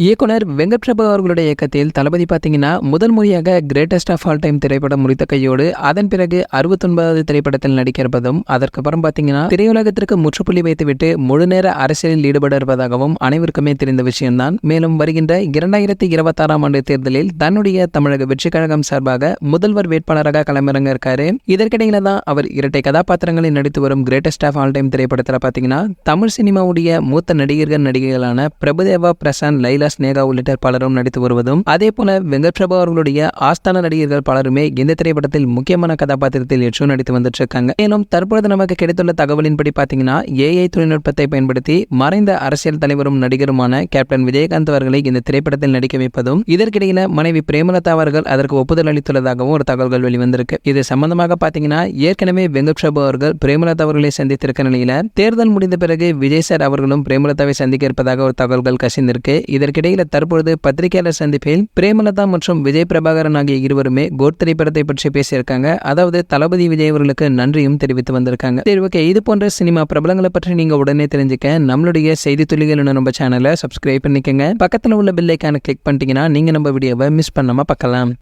இயக்குனர் வெங்கட் பிரபு அவர்களுடைய இயக்கத்தில் தளபதி பார்த்தீங்கன்னா முதல் முறையாக கிரேட்டஸ்ட் ஆஃப் ஆல் டைம் திரைப்படம் முடித்த கையோடு அதன் பிறகு 69வது திரைப்படத்தில் நடிக்கிறதும் அதற்கப்புறம் பார்த்தீங்கன்னா திரையுலகத்திற்கு முற்றுப்புள்ளி வைத்துவிட்டு முழுநேர அரசியலில் ஈடுபட இருப்பதாகவும் அனைவருக்குமே தெரிந்த விஷயம்தான். மேலும் வருகின்ற 2026ஆம் ஆண்டு தேர்தலில் தன்னுடைய தமிழக வெற்றி கழகம் சார்பாக முதல்வர் வேட்பாளராக களமிறங்க இருக்காரு. இதற்கிடையில தான் அவர் இரட்டை கதாபாத்திரங்களில் நடித்து வரும் கிரேட்டஸ்ட் ஆஃப் ஆல் டைம் திரைப்படத்தில் பார்த்தீங்கன்னா தமிழ் சினிமாவுடைய மூத்த நடிகர்களான பிரபுதேவா, பிரசாந்த், லைலா, ஸ்னேகா உள்ளிட்ட பலரும் நடித்து வருவதும் அதே போல வெங்கட் பிரபு அவர்களுடைய ஆஸ்தான நடிகர்கள் பலருமே இந்த திரைப்படத்தில் முக்கியமான கதாபாத்திரத்தில் ஏற்றும் நடித்து வந்துட்டு இருக்காங்க. மேலும் தற்பொழுது நமக்கு கிடைத்துள்ள தகவலின்படி பாத்தீங்கன்னா ஏஐ தொழில்நுட்பத்தை பயன்படுத்தி மறைந்த அரசியல் தலைவரும் நடிகருமான கேப்டன் விஜயகாந்த் அவர்களை இந்த திரைப்படத்தில் நடிக்க வைப்பதும் இதற்கிடையில மனைவி பிரேமலதா அவர்கள் அதற்கு ஒப்புதல் அளித்துள்ளதாகவும் ஒரு தகவல்கள் வெளிவந்திருக்கு. இது சம்பந்தமாக பாத்தீங்கன்னா ஏற்கனவே வெங்கட் பிரபு அவர்கள் பிரேமலதா அவர்களை சந்தித்திருக்க நிலையில தேர்தல் முடிந்த பிறகு விஜய் சார் அவர்களும் பிரேமலதாவை சந்திக்க இருப்பதாக ஒரு தகவல்கள் கசிந்திருக்கு. இதற்கிடையில தற்பொழுது பத்திரிகையாளர் சந்திப்பில் பிரேமலதா மற்றும் விஜய் பிரபாகரன் ஆகிய இருவருமே கோட் திரைப்படத்தை பற்றி பேசியிருக்காங்க. அதாவது தளபதி விஜய் அவர்களுக்கு நன்றியும் தெரிவித்து வந்திருக்காங்க. சரி, ஓகே, இது போன்ற சினிமா பிரபலங்களை பற்றி நீங்க உடனே தெரிஞ்சுக்க நம்மளுடைய செய்தி துளிகள் நம்ம சேனலை சப்ஸ்கிரைப் பண்ணிக்கங்க. பக்கத்தில் உள்ள பெல் ஐகானை கிளிக் பண்ணிட்டீங்கன்னா நீங்க நம்ம வீடியோவை மிஸ் பண்ணாம பார்க்கலாம்.